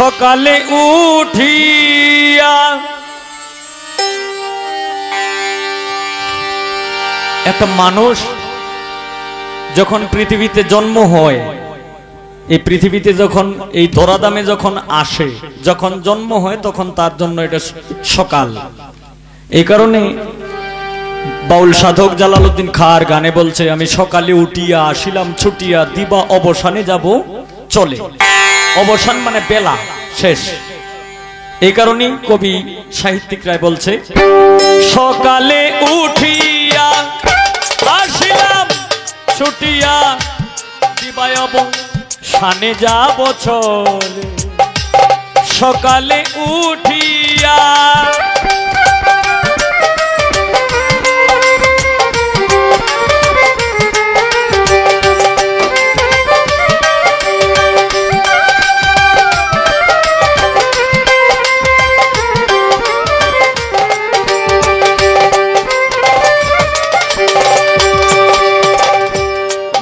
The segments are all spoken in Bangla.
সকালে উঠিয়া একটা মানুষ যখন পৃথিবীতে জন্ম হয়, এই পৃথিবীতে যখন এই ধরাধামে যখন আসে, যখন জন্ম হয় তখন তার জন্য এটা সকাল। এই কারণে বাউল সাধক জালালউদ্দিন খাঁর গানে বলছে, আমি সকালে উঠিয়া আসিলাম ছুটিয়া, দিবা অবসানে যাব চলে। অবসান মানে বেলা শেষ। এই কারণেই কবি সাহিত্যিকরা বলছে, সকালে উঠিয়া আসিলাম ছুটিয়া, দিবা অবসানে যাব চলে। সকালে উঠিয়া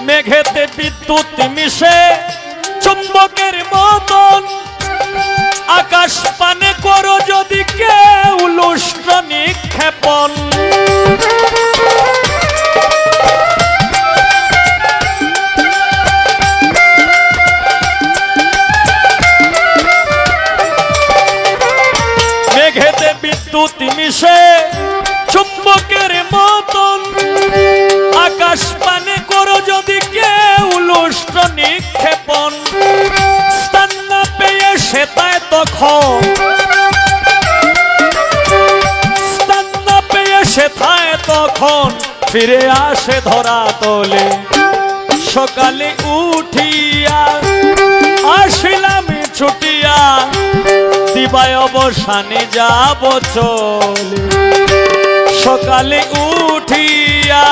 মেঘেতে বিদ্যুৎ মিশে চুম্বকের মতন, আকাশ পানে করো যদি কেউ লুষ্ট নিক্ষেপণ। মেঘেতে বিদ্যুৎ মিশে চুম্বকের মতন, আকাশ পানে করো যদি কেউ লুষ্ট নিক্ষেপণ। স্থান না পেয়ে সেটায় তখন, স্থান না পেয়ে সেটায় তখন ফিরে আসে ধরা তলে। সকালে উঠিয়া আসিলাম ছুটিয়া, দিবায় অবসানে যাব চলে। সকালে উঠিয়া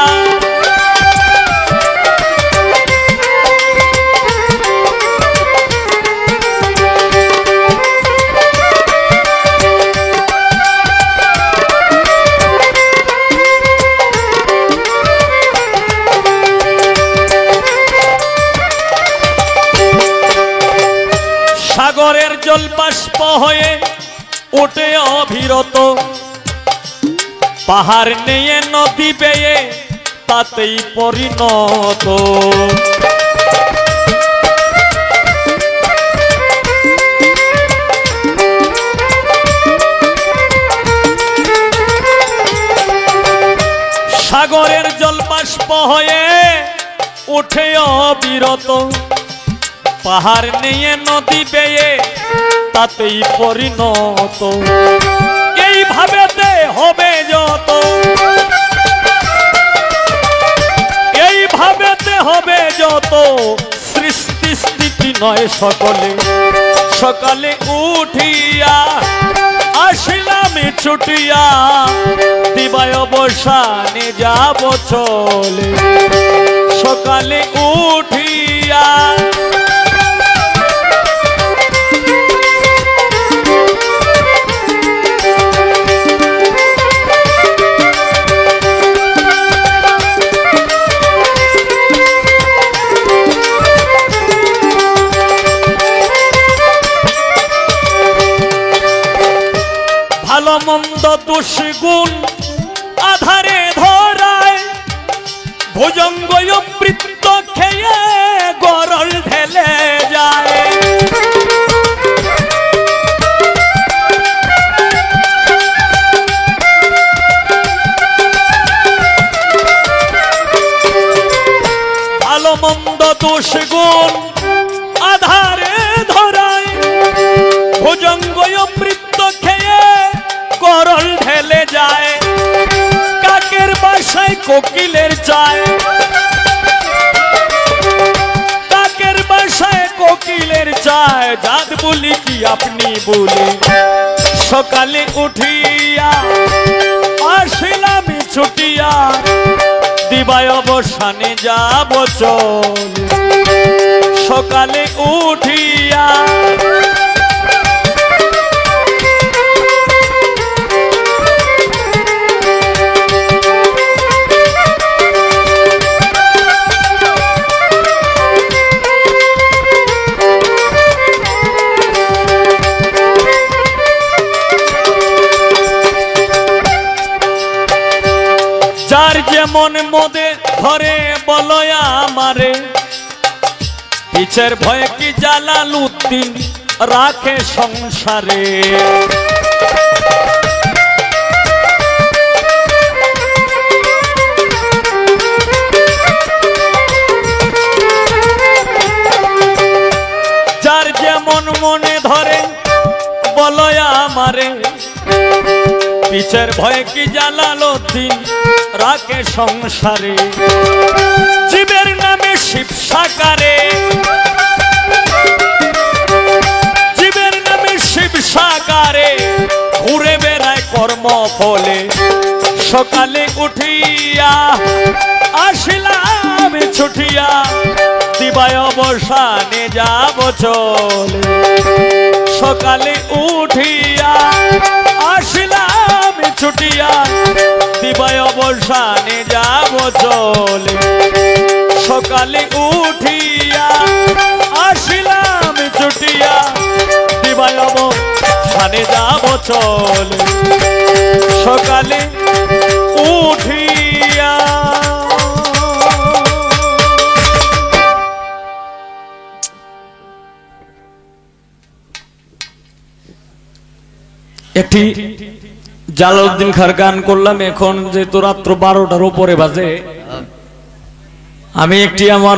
সাগরের জল বাষ্প হয়ে ওঠে অবিরত, পাহাড় নিয়ে নদী বেয়ে তাতেই পরিণত। সাগরের জল বাষ্প হয়ে ওঠে অবিরত, পাহাড় নিয়ে নদী বেয়ে তাতেই পরিণত। এইভাবেতে হবে যত, এইভাবেতে হবে যত, সৃষ্টি স্থিতি নয় সকলে। সকালে উঠিয়া আসিলাম ছুটিয়া, দিবায় অবসানে যাব চলে। সকালে উঠিয়া ভালো মন্দ দোষ গুণ আধারে ধরায়, ভুজঙ্গ বৃত্ত খেয়ে গরল ঢেলে যায়। ভালো মন্দ দোষ গুণ আধারে ধরায়, ভুজঙ্গ বৃত্ত খেয়ে গরল ঢেলে যায়। কাকের বাসায় কোকিলের চায়, কাকের বাসায় কোকিলের চায়, জাত বলি কি আপনি বলে। সকালে উঠিয়া আসিলাম ছুটিয়া, দিবায় অবসানে যাব চলে। সকালে উঠিয়া যেমন মদে ধরে বলো আমারে, পিছের ভয়ে কি জালালউদ্দিন রাখে সংসারে। যার যেমন মনে ধরে বলো আমারে, পিছের ভয়ে কি জালালউদ্দিন রাখে সংসারে। জীবের নামে শিব সাকারে, জীবের নামে শিব সাকারে ঘুরে বেড়ায় কর্ম ফলে। সকালে উঠিয়া আসিলাম ছুটিয়া, দিবায় অবসানে যাব চলে। সকালে উঠিয়া আসিলাম ছুটিয়া, দিবায় অবসানে যাব চলে। সকালে উঠিয়া আসিলাম ছুটিয়া, দিবায় অবসানে যাব চলে। সকালে উঠিয়া। একটি জালালউদ্দিন খাঁর গান করলাম। এখন যেহেতু রাত্র 12টার উপরে বাজে, আমি একটি আমার